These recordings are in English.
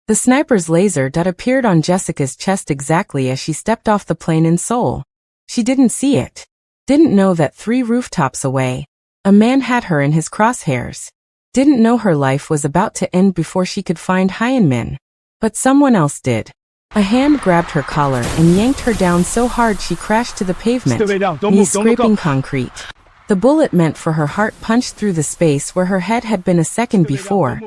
The sniper's laser dot appeared on Jessica's chest exactly as she stepped off the plane in Seoul. She didn't see it. Didn't know that 3 rooftops away, a man had her in his crosshairs. Didn't know her life was about to end before she could find Hyeon-Min. But someone else did. A hand grabbed her collar and yanked her down so hard she crashed to the pavement, knees scraping concrete. The bullet meant for her heart punched through the space where her head had been a second before,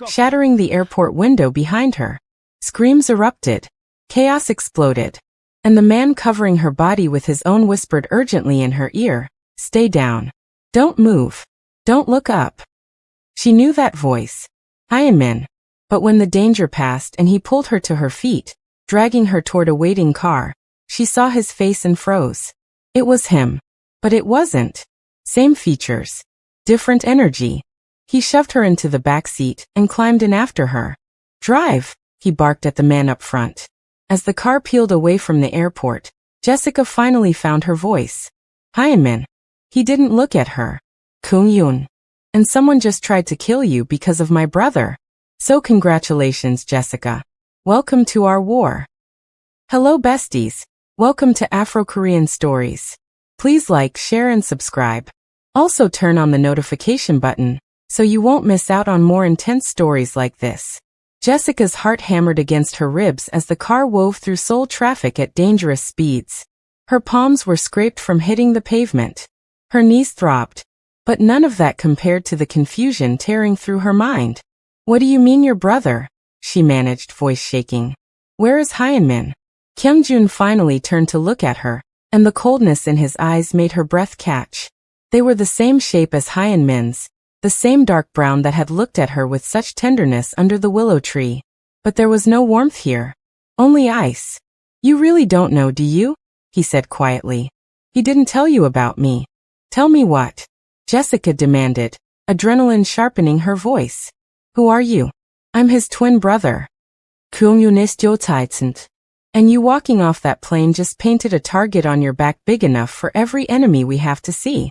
shattering the airport window behind her. Screams erupted. Chaos exploded. And the man covering her body with his own whispered urgently in her ear, "Stay down. Don't move. Don't look up." She knew that voice. Hyeon-Min. But when the danger passed and he pulled her to her feet, dragging her toward a waiting car, she saw his face and froze. It was him. But it wasn't. Same features. Different energy. He shoved her into the back seat and climbed in after her. "Drive," he barked at the man up front. As the car peeled away from the airport, Jessica finally found her voice. "Hyeon-Min." He didn't look at her. "Kyung-Jun. And someone just tried to kill you because of my brother. So congratulations, Jessica. Welcome to our war." Hello besties. Welcome to Afro-Korean Stories. Please like, share and subscribe. Also turn on the notification button, so you won't miss out on more intense stories like this. Jessica's heart hammered against her ribs as the car wove through Seoul traffic at dangerous speeds. Her palms were scraped from hitting the pavement. Her knees throbbed. But none of that compared to the confusion tearing through her mind. "What do you mean your brother?" she managed, voice shaking. "Where is Hyeon-Min?" Kyung-Jun finally turned to look at her, and the coldness in his eyes made her breath catch. They were the same shape as Hyeon-Min's, the same dark brown that had looked at her with such tenderness under the willow tree. But there was no warmth here. Only ice. "You really don't know, do you?" he said quietly. "He didn't tell you about me." "Tell me what?" Jessica demanded, adrenaline sharpening her voice. "Who are you?" "I'm his twin brother." "Kyung-Jun ist Jotaitsend. And you walking off that plane just painted a target on your back big enough for every enemy we have to see."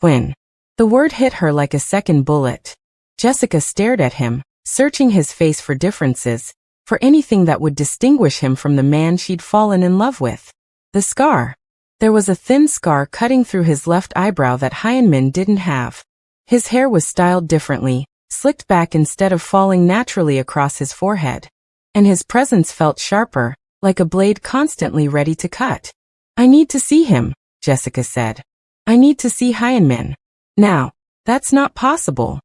"When?" The word hit her like a second bullet. Jessica stared at him, searching his face for differences, for anything that would distinguish him from the man she'd fallen in love with. The scar. There was a thin scar cutting through his left eyebrow that Hyeon-Min didn't have. His hair was styled differently, slicked back instead of falling naturally across his forehead. And his presence felt sharper, like a blade constantly ready to cut. "I need to see him," Jessica said. "I need to see Hyeon-Min. Now. That's not possible."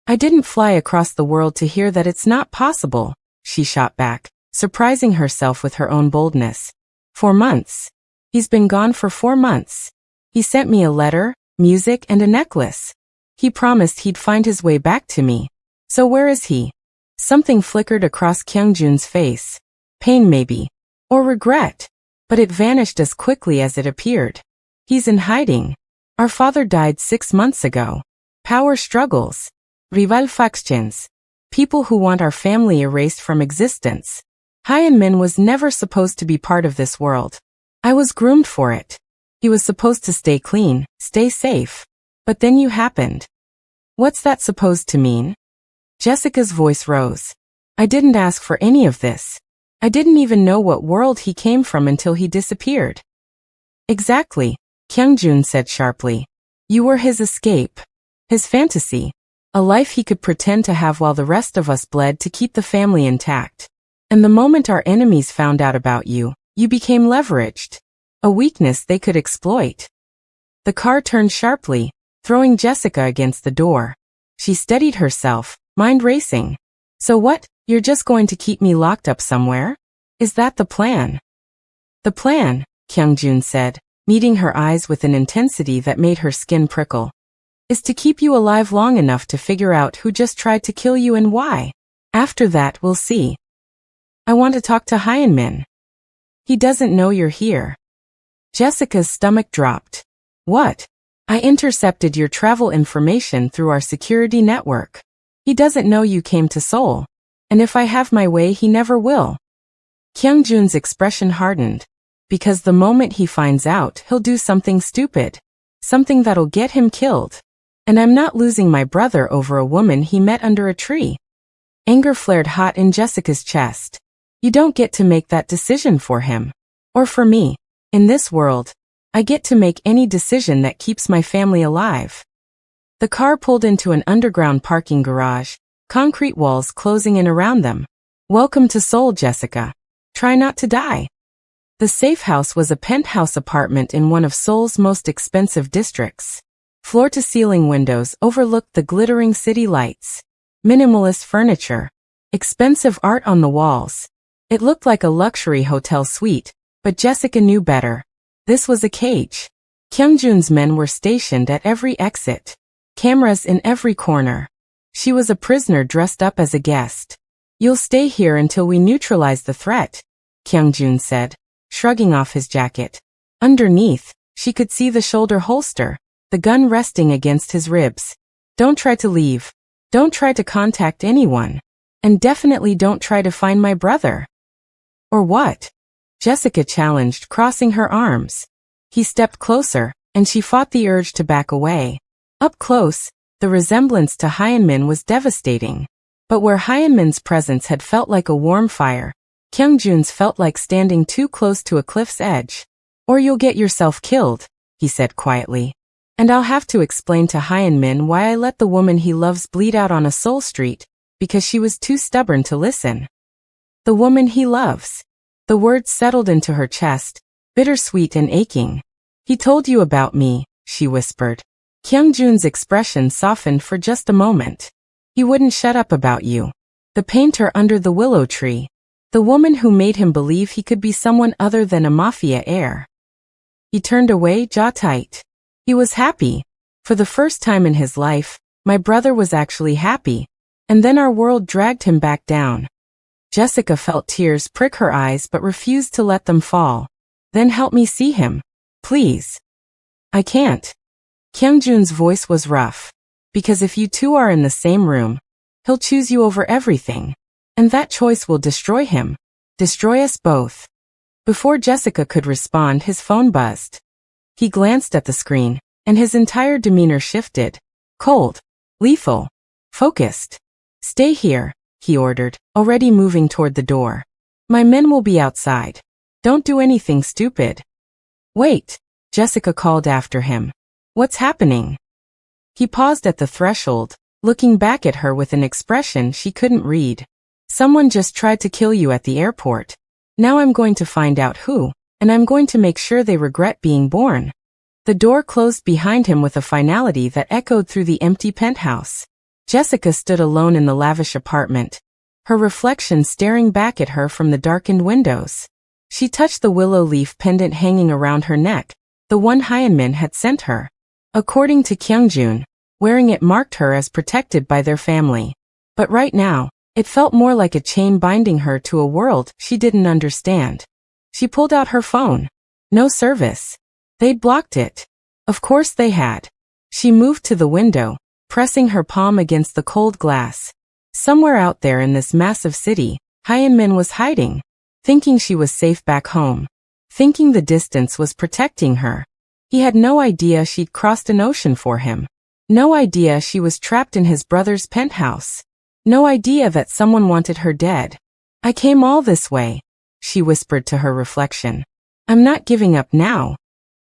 "I didn't fly across the world to hear that it's not possible," she shot back, surprising herself with her own boldness. "4 months. He's been gone for 4 months. He sent me a letter, music and a necklace. He promised he'd find his way back to me. So where is he?" Something flickered across Kyung-Jun's face. Pain maybe. Or regret. But it vanished as quickly as it appeared. "He's in hiding. Our father died 6 months ago. Power struggles. Rival factions. People who want our family erased from existence. Hyeon-Min was never supposed to be part of this world. I was groomed for it. He was supposed to stay clean, stay safe. But then you happened. What's that supposed to mean?" Jessica's voice rose. "I didn't ask for any of this. I didn't even know what world he came from until he disappeared." "Exactly," Kyung-Jun said sharply. "You were his escape. His fantasy. A life he could pretend to have while the rest of us bled to keep the family intact. And the moment our enemies found out about you, you became leveraged. A weakness they could exploit." The car turned sharply, throwing Jessica against the door. She steadied herself, mind racing. "So what, you're just going to keep me locked up somewhere? Is that the plan?" "The plan," Kyung-Jun said, meeting her eyes with an intensity that made her skin prickle, "is to keep you alive long enough to figure out who just tried to kill you and why. After that we'll see." "I want to talk to Hyeon-Min." "He doesn't know you're here." Jessica's stomach dropped. "What?" "I intercepted your travel information through our security network. He doesn't know you came to Seoul. And if I have my way he never will." Kyung-Jun's expression hardened. "Because the moment he finds out he'll do something stupid. Something that'll get him killed. And I'm not losing my brother over a woman he met under a tree." Anger flared hot in Jessica's chest. You don't get to make that decision for him. Or for me. In this world, I get to make any decision that keeps my family alive. The car pulled into an underground parking garage, concrete walls closing in around them. Welcome to Seoul, Jessica. Try not to die. The safe house was a penthouse apartment in one of Seoul's most expensive districts. Floor-to-ceiling windows overlooked the glittering city lights. Minimalist furniture. Expensive art on the walls. It looked like a luxury hotel suite, but Jessica knew better. This was a cage. Kyung-Jun's men were stationed at every exit. Cameras in every corner. She was a prisoner dressed up as a guest. You'll stay here until we neutralize the threat, Kyung-Jun said, shrugging off his jacket. Underneath, she could see the shoulder holster, the gun resting against his ribs. Don't try to leave. Don't try to contact anyone. And definitely don't try to find my brother. Or what? Jessica challenged, crossing her arms. He stepped closer, and she fought the urge to back away. Up close, the resemblance to Hyeon-Min was devastating. But where Hyeon-Min's presence had felt like a warm fire, Kyung-Jun's felt like standing too close to a cliff's edge. Or you'll get yourself killed, he said quietly. And I'll have to explain to Hyeon-Min why I let the woman he loves bleed out on a Seoul street, because she was too stubborn to listen. The woman he loves. The words settled into her chest, bittersweet and aching. He told you about me, she whispered. Kyung-Jun's expression softened for just a moment. He wouldn't shut up about you. The painter under the willow tree. The woman who made him believe he could be someone other than a Mafia heir. He turned away, jaw tight. He was happy. For the first time in his life, my brother was actually happy. And then our world dragged him back down. Jessica felt tears prick her eyes but refused to let them fall. Then help me see him. Please. I can't. Kyung-Jun's voice was rough. Because if you two are in the same room, he'll choose you over everything. And that choice will destroy him. Destroy us both. Before Jessica could respond, his phone buzzed. He glanced at the screen, and his entire demeanor shifted. Cold. Lethal. Focused. Stay here, he ordered, already moving toward the door. My men will be outside. Don't do anything stupid. Wait, Jessica called after him. What's happening? He paused at the threshold, looking back at her with an expression she couldn't read. Someone just tried to kill you at the airport. Now I'm going to find out who, and I'm going to make sure they regret being born. The door closed behind him with a finality that echoed through the empty penthouse. Jessica stood alone in the lavish apartment, her reflection staring back at her from the darkened windows. She touched the willow leaf pendant hanging around her neck, the one Hyeon-Min had sent her. According to Kyung-Jun, wearing it marked her as protected by their family. But right now, it felt more like a chain binding her to a world she didn't understand. She pulled out her phone. No service. They'd blocked it. Of course they had. She moved to the window, pressing her palm against the cold glass. Somewhere out there in this massive city, Hyeon-Min was hiding, thinking she was safe back home, thinking the distance was protecting her. He had no idea she'd crossed an ocean for him. No idea she was trapped in his brother's penthouse. No idea that someone wanted her dead. I came all this way, she whispered to her reflection. I'm not giving up now.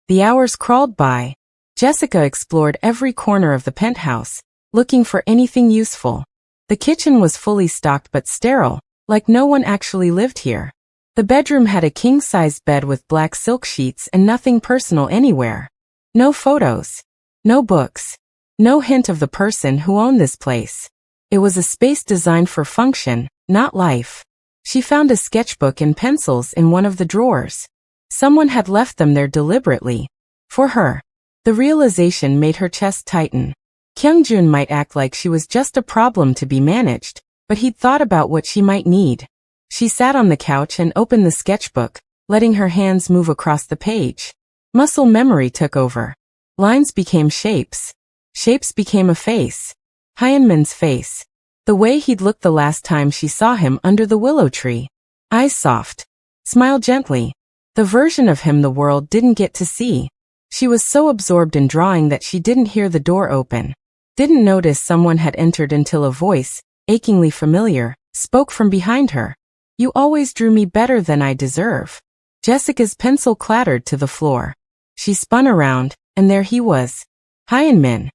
The hours crawled by. Jessica explored every corner of the penthouse, looking for anything useful. The kitchen was fully stocked but sterile, like no one actually lived here. The bedroom had a king-sized bed with black silk sheets and nothing personal anywhere. No photos. No books. No hint of the person who owned this place. It was a space designed for function, not life. She found a sketchbook and pencils in one of the drawers. Someone had left them there deliberately. For her. The realization made her chest tighten. Kyung-Jun might act like she was just a problem to be managed, but he'd thought about what she might need. She sat on the couch and opened the sketchbook, letting her hands move across the page. Muscle memory took over. Lines became shapes. Shapes became a face. Hyeon-Min's face. The way he'd looked the last time she saw him under the willow tree. Eyes soft. Smile gently. The version of him the world didn't get to see. She was so absorbed in drawing that she didn't hear the door open. Didn't notice someone had entered until a voice, achingly familiar, spoke from behind her. You always drew me better than I deserve. Jessica's pencil clattered to the floor. She spun around, and there he was. Hyeon-Min,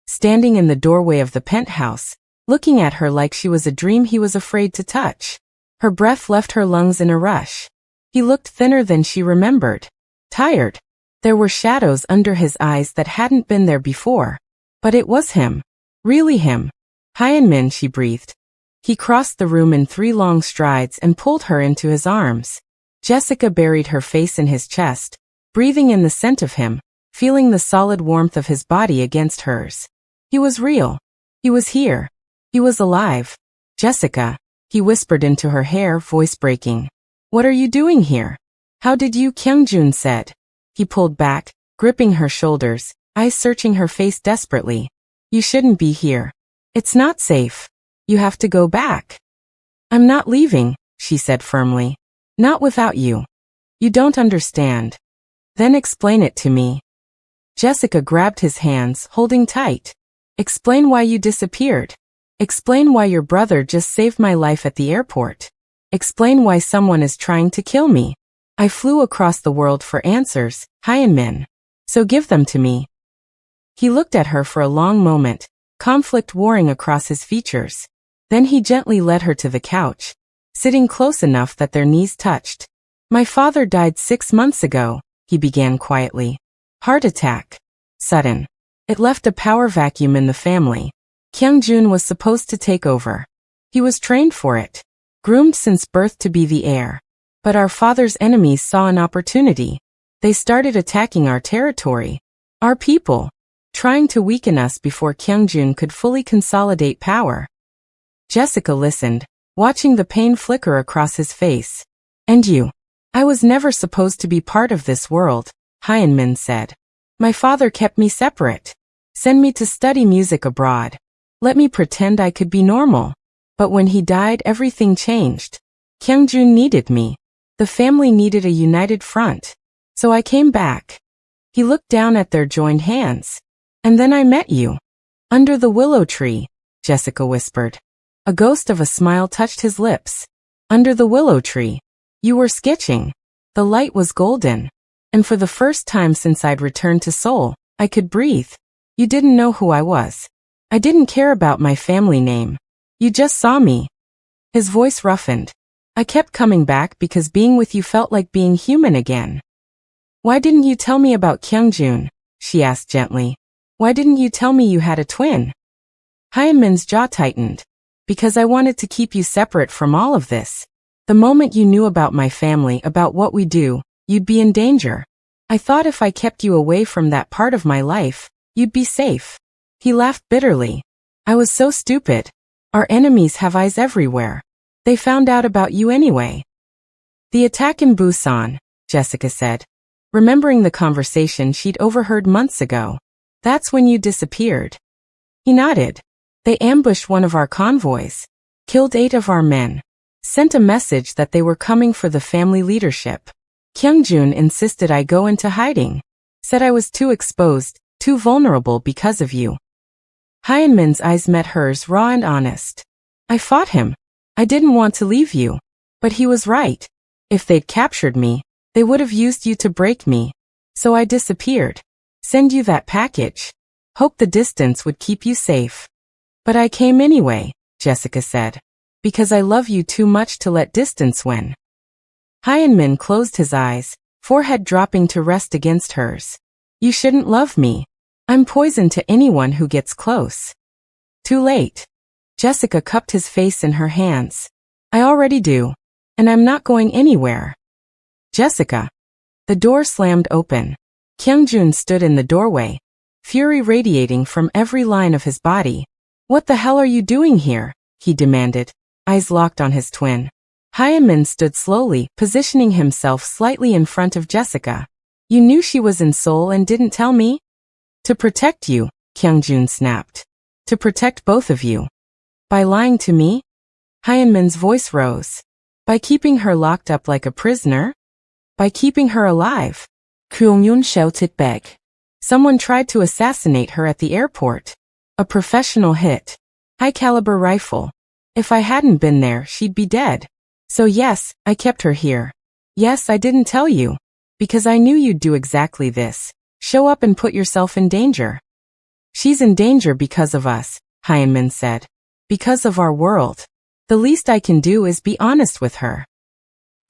standing in the doorway of the penthouse, looking at her like she was a dream he was afraid to touch. Her breath left her lungs in a rush. He looked thinner than she remembered. Tired. There were shadows under his eyes that hadn't been there before. But it was him. Really him. Hyeon-Min, she breathed. He crossed the room in 3 long strides and pulled her into his arms. Jessica buried her face in his chest, breathing in the scent of him, feeling the solid warmth of his body against hers. He was real. He was here. He was alive. Jessica, he whispered into her hair, voice breaking. What are you doing here? How did you? Kyung-Jun said. He pulled back, gripping her shoulders, eyes searching her face desperately. You shouldn't be here. It's not safe. You have to go back. I'm not leaving, she said firmly. Not without you. You don't understand. Then explain it to me. Jessica grabbed his hands, holding tight. Explain why you disappeared. Explain why your brother just saved my life at the airport. Explain why someone is trying to kill me. I flew across the world for answers, Hyeon-Min. So give them to me. He looked at her for a long moment, conflict warring across his features. Then he gently led her to the couch, sitting close enough that their knees touched. My father died 6 months ago, he began quietly. Heart attack. Sudden. It left a power vacuum in the family. Kyung-Jun was supposed to take over. He was trained for it, groomed since birth to be the heir. But our father's enemies saw an opportunity. They started attacking our territory, our people, trying to weaken us before Kyung-Jun could fully consolidate power. Jessica listened, watching the pain flicker across his face. And you? I was never supposed to be part of this world, Hyeon-Min said. My father kept me separate. Send me to study music abroad. Let me pretend I could be normal. But when he died, everything changed. Kyung-Jun needed me. The family needed a united front. So I came back. He looked down at their joined hands. And then I met you. Under the willow tree, Jessica whispered. A ghost of a smile touched his lips. Under the willow tree. You were sketching. The light was golden. And for the first time since I'd returned to Seoul, I could breathe. You didn't know who I was. I didn't care about my family name. You just saw me. His voice roughened. I kept coming back because being with you felt like being human again. Why didn't you tell me about Kyung-Jun? She asked gently. Why didn't you tell me you had a twin? Hyeon-Min's jaw tightened. Because I wanted to keep you separate from all of this. The moment you knew about my family, about what we do, you'd be in danger. I thought if I kept you away from that part of my life, you'd be safe. He laughed bitterly. I was so stupid. Our enemies have eyes everywhere. They found out about you anyway. The attack in Busan, Jessica said, remembering the conversation she'd overheard months ago. That's when you disappeared. He nodded. They ambushed one of our convoys, killed 8 of our men, sent a message that they were coming for the family leadership. Kyung-Jun insisted I go into hiding, said I was too exposed, too vulnerable because of you. Hyeon-Min's eyes met hers, raw and honest. I fought him. I didn't want to leave you. But he was right. If they'd captured me, they would have used you to break me. So I disappeared. Send you that package. Hope the distance would keep you safe. But I came anyway, Jessica said. Because I love you too much to let distance win. Hyeon-Min closed his eyes, forehead dropping to rest against hers. You shouldn't love me. I'm poison to anyone who gets close. Too late. Jessica cupped his face in her hands. I already do. And I'm not going anywhere. Jessica. The door slammed open. Kyung-Jun stood in the doorway, fury radiating from every line of his body. What the hell are you doing here? He demanded, eyes locked on his twin. Hyeon-Min stood slowly, positioning himself slightly in front of Jessica. You knew she was in Seoul and didn't tell me? To protect you, Kyung-Jun snapped. To protect both of you. By lying to me? Hyeon-Min's voice rose. By keeping her locked up like a prisoner? By keeping her alive? Kyung-Jun shouted back. Someone tried to assassinate her at the airport. A professional hit. High-caliber rifle. If I hadn't been there, she'd be dead. So yes, I kept her here. Yes, I didn't tell you. Because I knew you'd do exactly this. Show up and put yourself in danger. She's in danger because of us, Hyeon-Min said. Because of our world. The least I can do is be honest with her.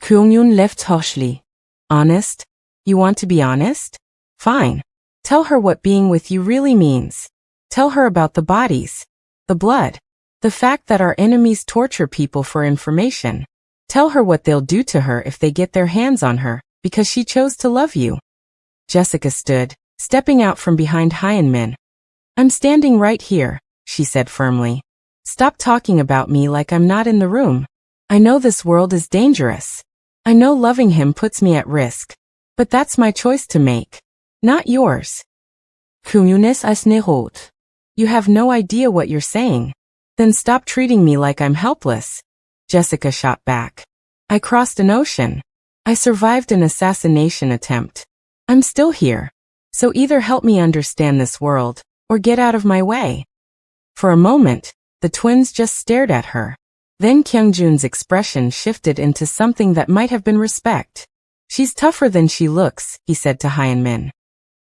Kyung-Jun left harshly. Honest? You want to be honest? Fine. Tell her what being with you really means. Tell her about the bodies. The blood. The fact that our enemies torture people for information. Tell her what they'll do to her if they get their hands on her, because she chose to love you. Jessica stood, stepping out from behind Hyeon-Min. I'm standing right here, she said firmly. Stop talking about me like I'm not in the room. I know this world is dangerous. I know loving him puts me at risk. But that's my choice to make. Not yours. You have no idea what you're saying. Then stop treating me like I'm helpless. Jessica shot back. I crossed an ocean. I survived an assassination attempt. I'm still here. So either help me understand this world, or get out of my way. For a moment, the twins just stared at her. Then Kyung-Jun's expression shifted into something that might have been respect. She's tougher than she looks, he said to Hyeon-Min.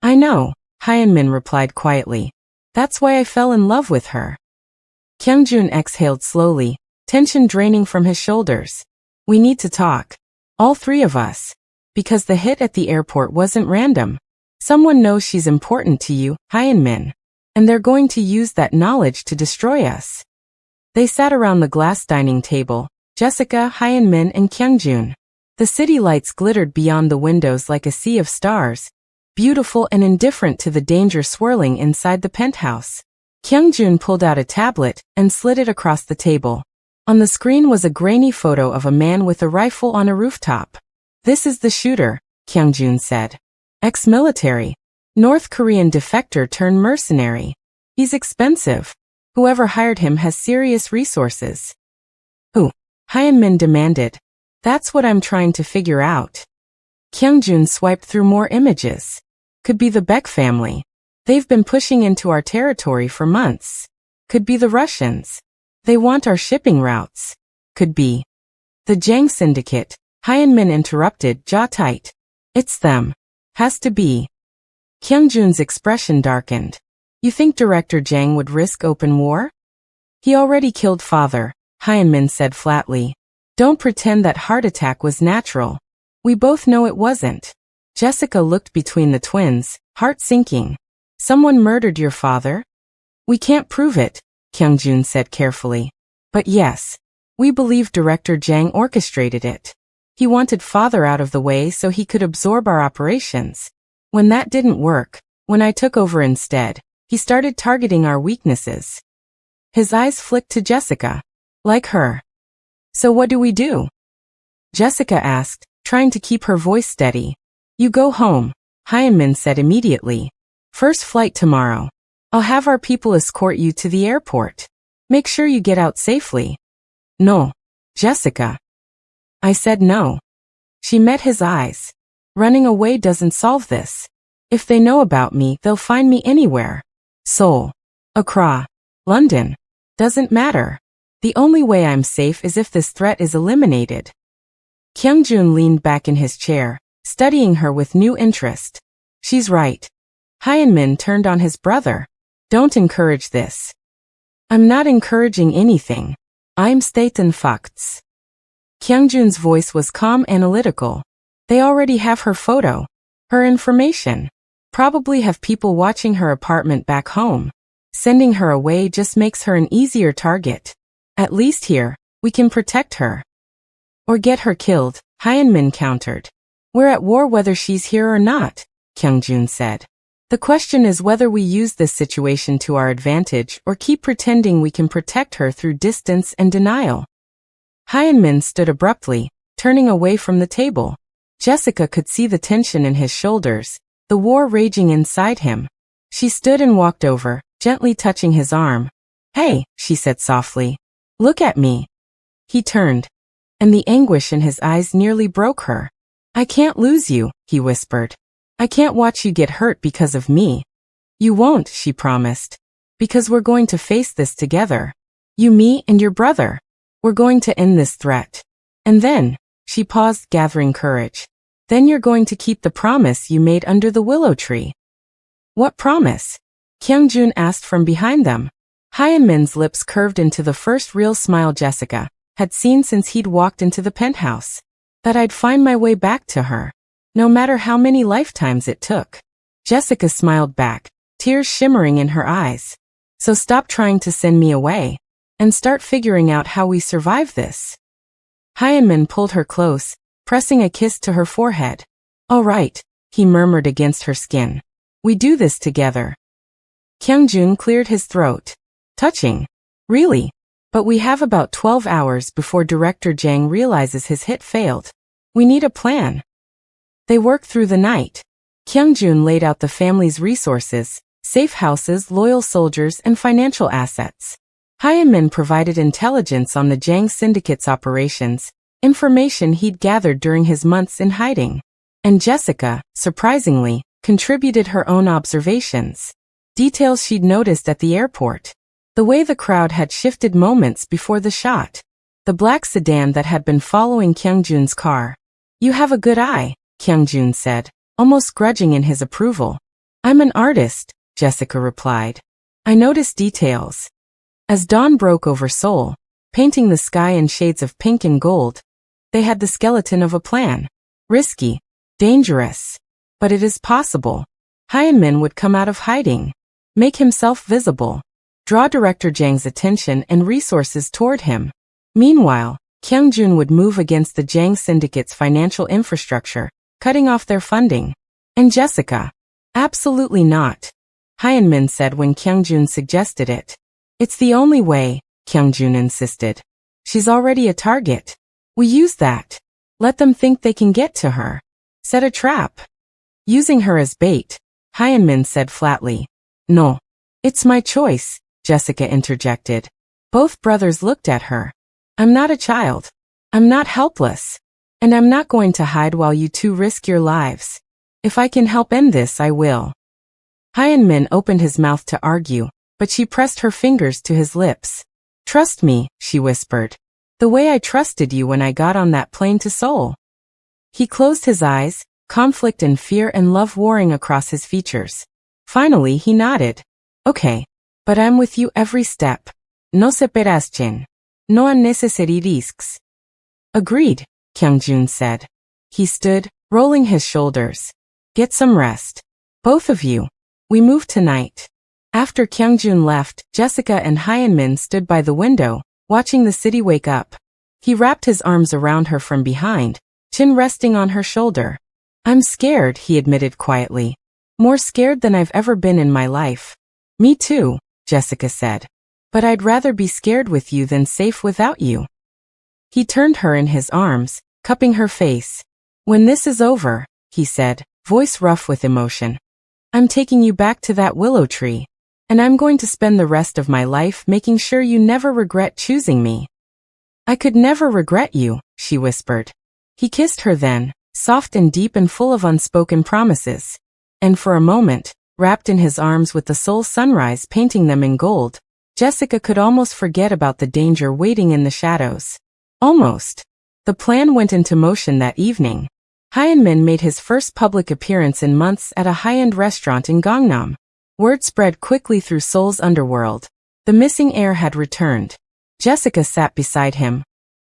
I know, Hyeon-Min replied quietly. That's why I fell in love with her. Kyung-Jun exhaled slowly, tension draining from his shoulders. We need to talk. All three of us. Because the hit at the airport wasn't random. Someone knows she's important to you, Hyeon-Min. And they're going to use that knowledge to destroy us. They sat around the glass dining table, Jessica, Hyeon-Min, and Kyung-Jun. The city lights glittered beyond the windows like a sea of stars, beautiful and indifferent to the danger swirling inside the penthouse. Kyung-Jun pulled out a tablet and slid it across the table. On the screen was a grainy photo of a man with a rifle on a rooftop. This is the shooter, Kyung-Jun said. Ex-military. North Korean defector turned mercenary. He's expensive. Whoever hired him has serious resources. Who? Hyeon-Min demanded. That's what I'm trying to figure out. Kyung-Jun swiped through more images. Could be the Beck family. They've been pushing into our territory for months. Could be the Russians. They want our shipping routes. Could be the Jang Syndicate. Hyeon-Min interrupted, jaw tight. It's them. Has to be. Kyung-Jun's expression darkened. You think Director Jang would risk open war? He already killed father, Hyeon-Min said flatly. Don't pretend that heart attack was natural. We both know it wasn't. Jessica looked between the twins, heart sinking. Someone murdered your father? We can't prove it, Kyung-Jun said carefully. But yes, we believe Director Jang orchestrated it. He wanted father out of the way so he could absorb our operations. When that didn't work, when I took over instead, he started targeting our weaknesses. His eyes flicked to Jessica. Like her. So what do we do? Jessica asked, trying to keep her voice steady. You go home, Hyeon-Min said immediately. First flight tomorrow. I'll have our people escort you to the airport. Make sure you get out safely. No, Jessica. I said no. She met his eyes. Running away doesn't solve this. If they know about me, they'll find me anywhere. Seoul, Accra, London. Doesn't matter. The only way I'm safe is if this threat is eliminated. Kyung-Jun leaned back in his chair, studying her with new interest. She's right. Hyeon-Min turned on his brother. Don't encourage this. I'm not encouraging anything. I'm stating facts. Kyung-Jun's voice was calm, analytical. They already have her photo. Her information. Probably have people watching her apartment back home. Sending her away just makes her an easier target. At least here, we can protect her. Or get her killed, Hyeon-Min countered. We're at war whether she's here or not, Kyung-Jun said. The question is whether we use this situation to our advantage or keep pretending we can protect her through distance and denial. Hyeon-Min stood abruptly, turning away from the table. Jessica could see the tension in his shoulders, the war raging inside him. She stood and walked over, gently touching his arm. Hey, she said softly. Look at me. He turned, and the anguish in his eyes nearly broke her. I can't lose you, he whispered. I can't watch you get hurt because of me. You won't, she promised. Because we're going to face this together. You, me, and your brother. We're going to end this threat. And then, she paused, gathering courage. Then you're going to keep the promise you made under the willow tree. What promise? Kyung-Jun asked from behind them. Hyeon-Min's lips curved into the first real smile Jessica had seen since he'd walked into the penthouse. That I'd find my way back to her, no matter how many lifetimes it took. Jessica smiled back, tears shimmering in her eyes. So stop trying to send me away, and start figuring out how we survive this. Hyeon-Min pulled her close, pressing a kiss to her forehead. All right, he murmured against her skin. We do this together. Kyung-Jun cleared his throat. Touching. Really? But we have about 12 hours before Director Jang realizes his hit failed. We need a plan. They worked through the night. Kyung-Jun laid out the family's resources, safe houses, loyal soldiers, and financial assets. Hyeon-Min provided intelligence on the Jang syndicate's operations, information he'd gathered during his months in hiding. And Jessica, surprisingly, contributed her own observations. Details she'd noticed at the airport. The way the crowd had shifted moments before the shot. The black sedan that had been following Kyung-Jun's car. You have a good eye, Kyung-Jun said, almost grudging in his approval. I'm an artist, Jessica replied. I noticed details. As dawn broke over Seoul, painting the sky in shades of pink and gold, they had the skeleton of a plan. Risky, dangerous, but it is possible. Hyeon-Min would come out of hiding, make himself visible, draw Director Jang's attention and resources toward him. Meanwhile, Kyung-Jun would move against the Jang syndicate's financial infrastructure, cutting off their funding. And Jessica? Absolutely not, Hyeon-Min said when Kyung-Jun suggested it. It's the only way, Kyung-Jun insisted. She's already a target. We use that. Let them think they can get to her. Set a trap. Using her as bait, Hyeon-Min said flatly. No. It's my choice, Jessica interjected. Both brothers looked at her. I'm not a child. I'm not helpless. And I'm not going to hide while you two risk your lives. If I can help end this, I will. Hyeon-Min opened his mouth to argue, but she pressed her fingers to his lips. Trust me, she whispered. The way I trusted you when I got on that plane to Seoul. He closed his eyes, conflict and fear and love warring across his features. Finally, he nodded. Okay. But I'm with you every step. No se peraschen. No unnecessary risks. Agreed, Kyung-Jun said. He stood, rolling his shoulders. Get some rest. Both of you. We move tonight. After Kyung-Jun left, Jessica and Hyeon-Min stood by the window, watching the city wake up. He wrapped his arms around her from behind, chin resting on her shoulder. I'm scared, he admitted quietly. More scared than I've ever been in my life. Me too, Jessica said. But I'd rather be scared with you than safe without you. He turned her in his arms, cupping her face. When this is over, he said, voice rough with emotion. I'm taking you back to that willow tree. And I'm going to spend the rest of my life making sure you never regret choosing me. I could never regret you, she whispered. He kissed her then, soft and deep and full of unspoken promises. And for a moment, wrapped in his arms with the Seoul sunrise painting them in gold, Jessica could almost forget about the danger waiting in the shadows. Almost. The plan went into motion that evening. Hyeon-Min made his first public appearance in months at a high-end restaurant in Gangnam. Word spread quickly through Seoul's underworld. The missing heir had returned. Jessica sat beside him,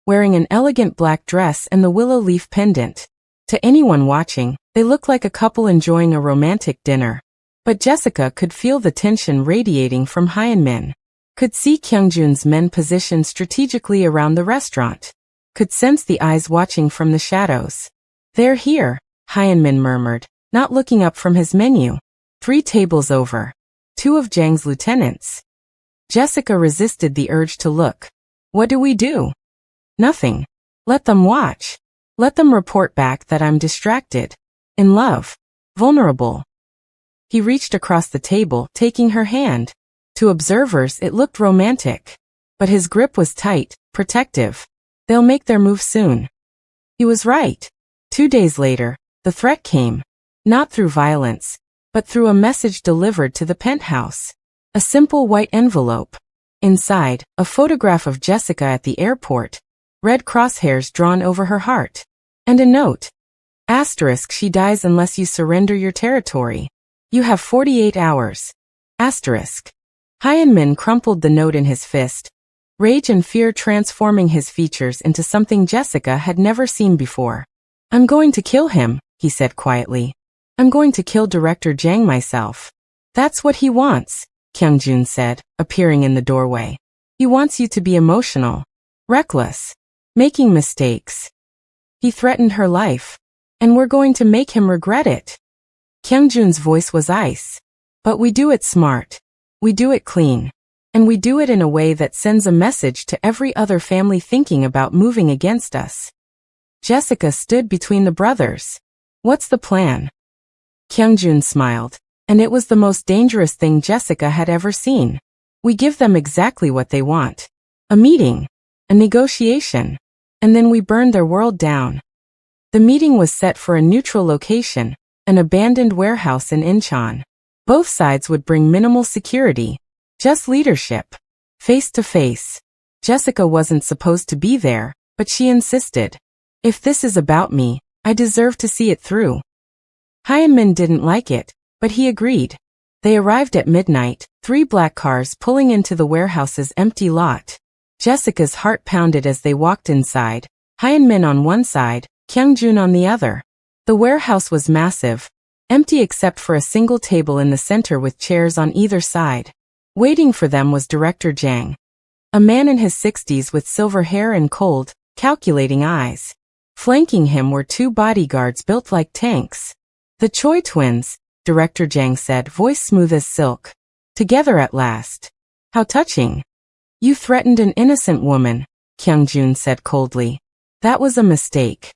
wearing an elegant black dress and the willow leaf pendant. To anyone watching, they looked like a couple enjoying a romantic dinner. But Jessica could feel the tension radiating from Hyeon-Min. Could see Kyung-Jun's men positioned strategically around the restaurant. Could sense the eyes watching from the shadows. They're here, Hyeon-Min murmured, not looking up from his menu. 3 tables over. 2 of Jang's lieutenants. Jessica resisted the urge to look. What do we do? Nothing. Let them watch. Let them report back that I'm distracted. In love. Vulnerable. He reached across the table, taking her hand. To observers, it looked romantic. But his grip was tight, protective. They'll make their move soon. He was right. 2 days later, the threat came. Not through violence, but through a message delivered to the penthouse. A simple white envelope. Inside, a photograph of Jessica at the airport, red crosshairs drawn over her heart. And a note. Asterisk, she dies unless you surrender your territory. You have 48 hours. Asterisk. Hyeon-Min crumpled the note in his fist, rage and fear transforming his features into something Jessica had never seen before. I'm going to kill him, he said quietly. I'm going to kill Director Jang myself. That's what he wants, Kyung-Jun said, appearing in the doorway. He wants you to be emotional, reckless, making mistakes. He threatened her life, and we're going to make him regret it. Kyung-Jun's voice was ice. But we do it smart. We do it clean. And we do it in a way that sends a message to every other family thinking about moving against us. Jessica stood between the brothers. What's the plan? Kyung-Jun smiled, and it was the most dangerous thing Jessica had ever seen. We give them exactly what they want. A meeting, a negotiation, and then we burn their world down. The meeting was set for a neutral location, an abandoned warehouse in Incheon. Both sides would bring minimal security, just leadership, face to face. Jessica wasn't supposed to be there, but she insisted. If this is about me, I deserve to see it through. Hyeon-Min didn't like it, but he agreed. They arrived at midnight, 3 black cars pulling into the warehouse's empty lot. Jessica's heart pounded as they walked inside, Hyeon-Min on one side, Kyung-Jun on the other. The warehouse was massive, empty except for a single table in the center with chairs on either side. Waiting for them was Director Jang, a man in his 60s with silver hair and cold, calculating eyes. Flanking him were 2 bodyguards built like tanks. The Choi twins, Director Jang said, voice smooth as silk. Together at last. How touching. You threatened an innocent woman, Kyung-Jun said coldly. That was a mistake.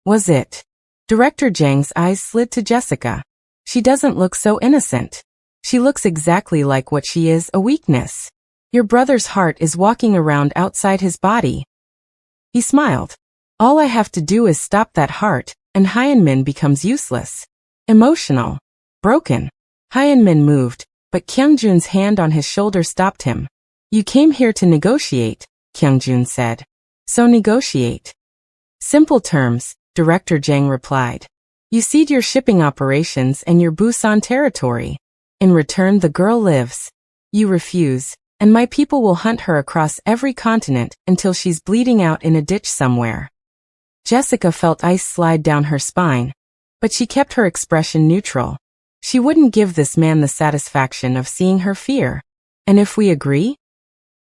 Was it? Director Jang's eyes slid to Jessica. She doesn't look so innocent. She looks exactly like what she is, a weakness. Your brother's heart is walking around outside his body. He smiled. All I have to do is stop that heart, and Hyeon-Min becomes useless. Emotional. Broken. Hyeon-Min moved, but Kyung-Jun's hand on his shoulder stopped him. You came here to negotiate, Kyung-Jun said. So negotiate. Simple terms, Director Jang replied. You cede your shipping operations and your Busan territory. In return, the girl lives. You refuse, and my people will hunt her across every continent until she's bleeding out in a ditch somewhere. Jessica felt ice slide down her spine, but she kept her expression neutral. She wouldn't give this man the satisfaction of seeing her fear. And if we agree?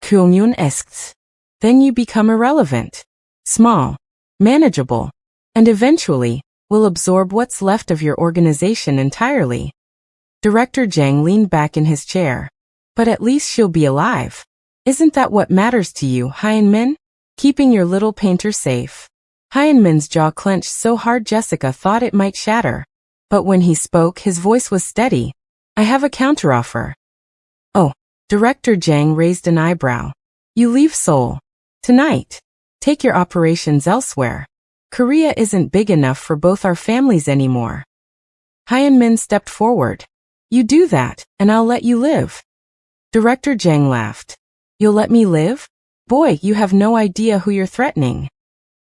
Kyung-Jun asked. Then you become irrelevant. Small. Manageable. And eventually, will absorb what's left of your organization entirely. Director Jang leaned back in his chair. But at least she'll be alive. Isn't that what matters to you, Hyeon-Min? Keeping your little painter safe. Hyeon-Min's jaw clenched so hard Jessica thought it might shatter. But when he spoke, his voice was steady. I have a counteroffer. Oh, Director Jang raised an eyebrow. You leave Seoul. Tonight. Take your operations elsewhere. Korea isn't big enough for both our families anymore. Hyeon-Min stepped forward. You do that, and I'll let you live. Director Jang laughed. You'll let me live? Boy, you have no idea who you're threatening.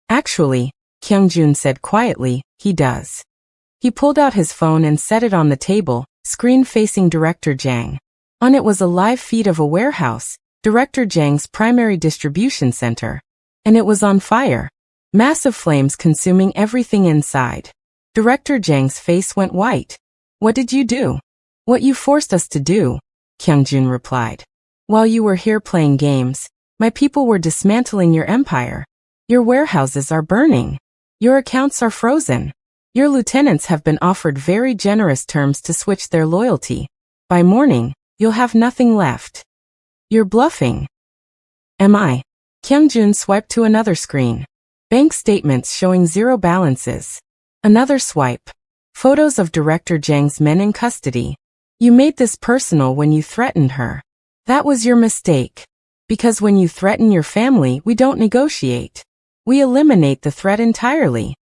Actually, Kyung-Jun said quietly, he does. He pulled out his phone and set it on the table, screen facing Director Jang. On it was a live feed of a warehouse, Director Jang's primary distribution center. And it was on fire. Massive flames consuming everything inside. Director Jang's face went white. What did you do? What you forced us to do, Kyung-Jun replied. While you were here playing games, my people were dismantling your empire. Your warehouses are burning. Your accounts are frozen. Your lieutenants have been offered very generous terms to switch their loyalty. By morning, you'll have nothing left. You're bluffing. Am I? Kyung-Jun swiped to another screen. Bank statements showing 0 balances. Another swipe. Photos of Director Jang's men in custody. You made this personal when you threatened her. That was your mistake. Because when you threaten your family, we don't negotiate. We eliminate the threat entirely.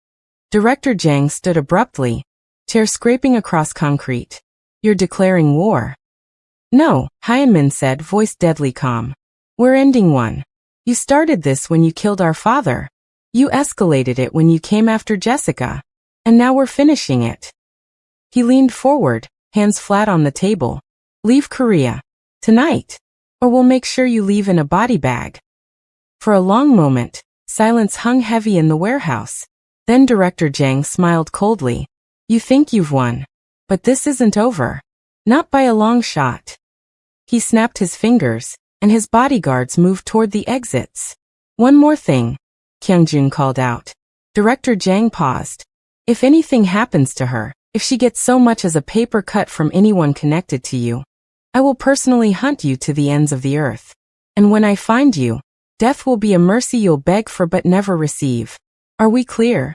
Director Jang stood abruptly, chair scraping across concrete. You're declaring war. No, Hyeon-Min said, voice deadly calm. We're ending one. You started this when you killed our father. You escalated it when you came after Jessica. And now we're finishing it. He leaned forward, hands flat on the table. Leave Korea. Tonight. Or we'll make sure you leave in a body bag. For a long moment, silence hung heavy in the warehouse. Then Director Jang smiled coldly. You think you've won. But this isn't over. Not by a long shot. He snapped his fingers, and his bodyguards moved toward the exits. One more thing, Kyung-Jun called out. Director Jang paused. If anything happens to her, if she gets so much as a paper cut from anyone connected to you, I will personally hunt you to the ends of the earth. And when I find you, death will be a mercy you'll beg for but never receive. Are we clear?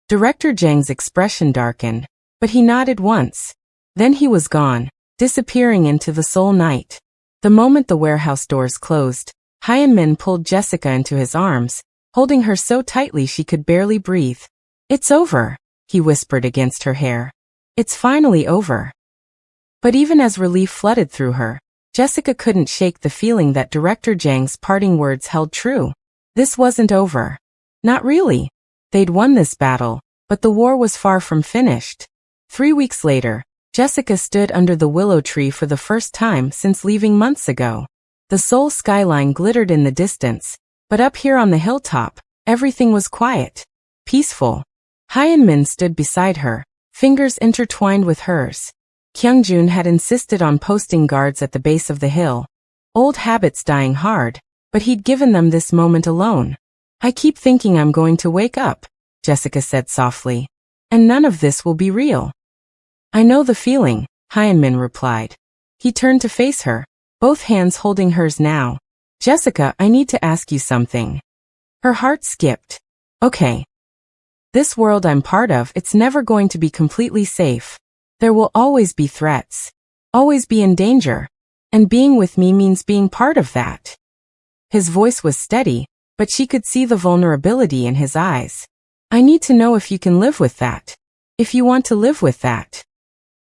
Director Jang's expression darkened, but he nodded once. Then he was gone, disappearing into the Seoul night. The moment the warehouse doors closed, Hyeon-Min pulled Jessica into his arms, holding her so tightly she could barely breathe. It's over, he whispered against her hair. It's finally over. But even as relief flooded through her, Jessica couldn't shake the feeling that Director Jang's parting words held true. This wasn't over. Not really. They'd won this battle, but the war was far from finished. 3 weeks later, Jessica stood under the willow tree for the first time since leaving months ago. The Seoul skyline glittered in the distance, but up here on the hilltop, everything was quiet, peaceful. Hyeon-Min stood beside her, fingers intertwined with hers. Kyung-Jun had insisted on posting guards at the base of the hill. Old habits dying hard, but he'd given them this moment alone. I keep thinking I'm going to wake up, Jessica said softly. And none of this will be real. I know the feeling, Hyeon-Min replied. He turned to face her, both hands holding hers now. Jessica, I need to ask you something. Her heart skipped. Okay. This world I'm part of, it's never going to be completely safe. There will always be threats. Always be in danger. And being with me means being part of that. His voice was steady, but she could see the vulnerability in his eyes. I need to know if you can live with that. If you want to live with that.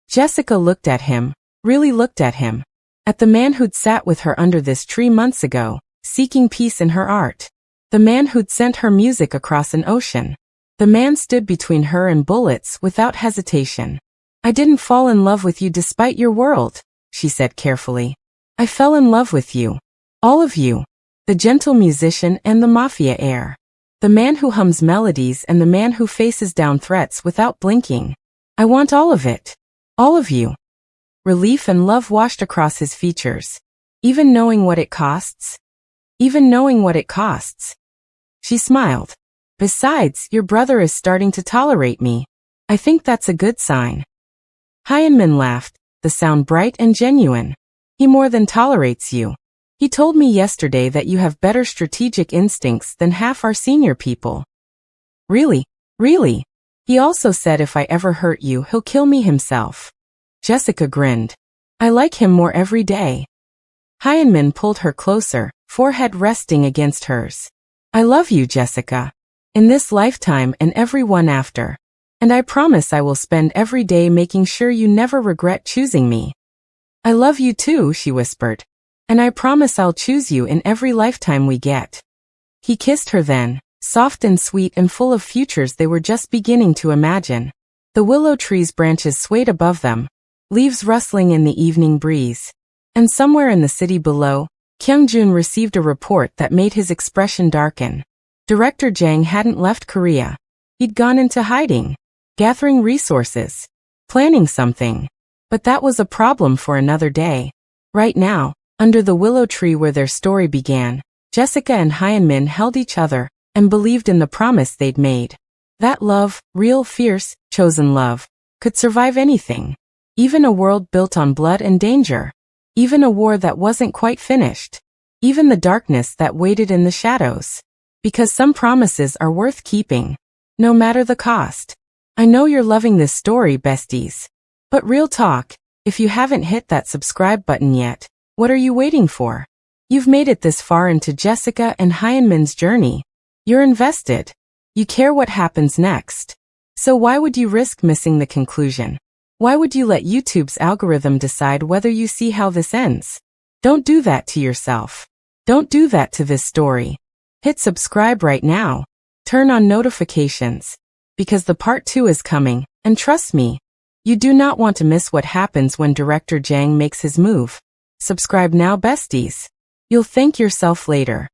Jessica looked at him, really looked at him. At the man who'd sat with her under this tree months ago, seeking peace in her art. The man who'd sent her music across an ocean. The man stood between her and bullets without hesitation. I didn't fall in love with you despite your world, she said carefully. I fell in love with you. All of you. The gentle musician and the Mafia heir. The man who hums melodies and the man who faces down threats without blinking. I want all of it. All of you. Relief and love washed across his features. Even knowing what it costs? Even knowing what it costs. She smiled. Besides, your brother is starting to tolerate me. I think that's a good sign. Hyeon-Min laughed, the sound bright and genuine. He more than tolerates you. He told me yesterday that you have better strategic instincts than half our senior people. Really? Really? He also said if I ever hurt you, he'll kill me himself. Jessica grinned. I like him more every day. Hyeon-Min pulled her closer, forehead resting against hers. I love you, Jessica. In this lifetime and every one after. And I promise I will spend every day making sure you never regret choosing me. I love you too, she whispered. And I promise I'll choose you in every lifetime we get. He kissed her then, soft and sweet and full of futures they were just beginning to imagine. The willow tree's branches swayed above them, leaves rustling in the evening breeze. And somewhere in the city below, Kyung-Jun received a report that made his expression darken. Director Jang hadn't left Korea. He'd gone into hiding, gathering resources, planning something. But that was a problem for another day. Right now, under the willow tree where their story began, Jessica and Hyeon-Min held each other and believed in the promise they'd made. That love, real, fierce, chosen love, could survive anything. Even a world built on blood and danger. Even a war that wasn't quite finished. Even the darkness that waited in the shadows. Because some promises are worth keeping. No matter the cost. I know you're loving this story, besties. But real talk, if you haven't hit that subscribe button yet, what are you waiting for? You've made it this far into Jessica and Hyeon-Min's journey. You're invested. You care what happens next. So why would you risk missing the conclusion? Why would you let YouTube's algorithm decide whether you see how this ends? Don't do that to yourself. Don't do that to this story. Hit subscribe right now. Turn on notifications. Because the part 2 is coming, and trust me, you do not want to miss what happens when director Jang makes his move. Subscribe now, besties. You'll thank yourself later.